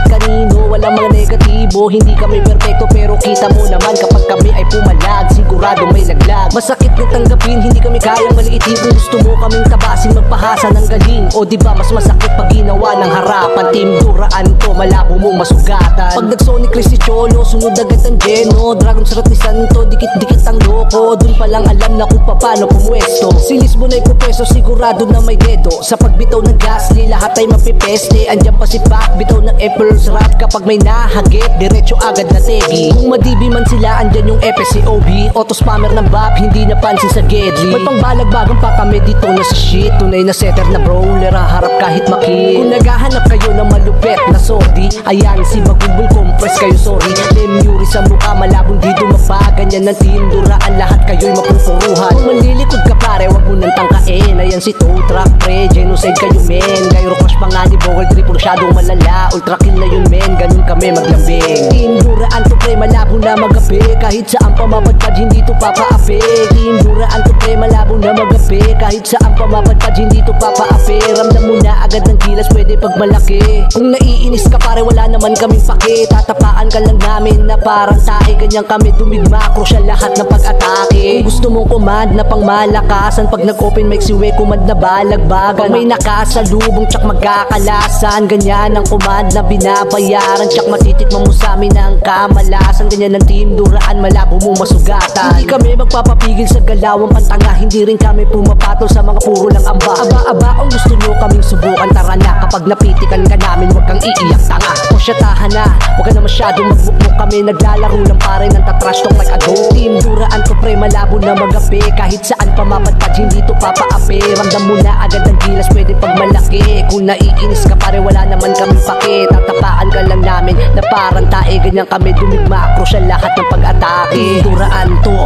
kahit kanino. Walang mga negatibo, hindi kami perfecto, pero kita mo naman kapag kami ay pumalag, sigurado may laglag. Masakit na tanggapin, hindi kami kayang maliitin. Kung gusto mo kaming tabasin, magpahasa ng galing. O diba mas masakit pag ginawa ng harapan. Team Duraan to, malabo mong masugatan. Pag nag-Sonic Chris si Cholo, sunod agad ang Geno. Dragon Shot ni Santo, dikit-dikit ang loko. Dun pa lang alam na kung paano pumwesto. Si Lisbo na ipupeso, sigurado na may dedo. Sa pagbitaw ng Gasly, lahat ay mapipeste. Andyan pa si Pac, bitaw ng Apple's rap. Kapag may nahagip, diretso agad na tegi. Kung madibi man sila, andyan yung FSCOB. Auto-spammer ng bap, hindi napansin sa Gedli. May pangbalagbagan pa kami dito na sa shit. Tunay na setter na brawler, harap kahit makit. Kung naghahanap kayo ng malupet na sordi, ayan si Magumbol, compress kayo sorry. Lemuri sa mukha, malabong di dumapa. Ganyan ng Team Duraan, lahat kayo'y mapupuruhan. Kung manlilikod ka pare, wag mo nang tangkain. Ayan si Tow Truck pre, genocide kayo men. Gairo crush pa nga ni Bowel, triple shadow malala. Ultra kill na yun men, ganun kami maglambing. Team Duraan to pre, malabo na magapi. Kahit saan pa mapadpad, hindi to papaapi. Team Duraan to pre, malabo na magapi. Kahit saan pa mapadpad, hindi to papaapi. Ramdam mo na agad ng gilas, pwede pag malaki. Kung naiinis ka pare, wala naman kaming pake. Tatapaan ka lang namin na parang tae. Ganyan kami tumigma, crucial lahat ng pag-atake. Kung gusto mong command na pang malakasan, pag nag-open mic si We, command na balagbagan. Pag may nakasalubong, tsak magkakalasan. Ganyan ang command na binabayaran, tsak matitikman mo sa amin ang kamalasan. Ganyan ang Team Duraan, malabo mong masugatan. Hindi kami magpapapigil sa galawang pantanga. Hindi rin kami pumapatol sa mga puro lang amba. Aba-aba, kung gusto nyo kaming subukan, tara na. Kapag napitikan ka namin, wag kang iiyak tanga. O siya tahan na, wag ka na masyadong magbukbuk. Kami naglalaro lang pare ng tatrash talk like ado. Team Duraan to pre, malabo na magapi. Kahit saan pa mapadpad, hindi to papaapi. Ramdam mo na agad ang gilas, pwede pag malaki. Kung naiinis ka pare, wala naman kaming pake. Tatapaan ka lang namin na parang tae. Ganyan kami dumigma, crucial lahat ng pag-atake. Team Duraan to,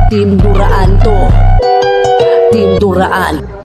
Team Duraan to, Team Duraan.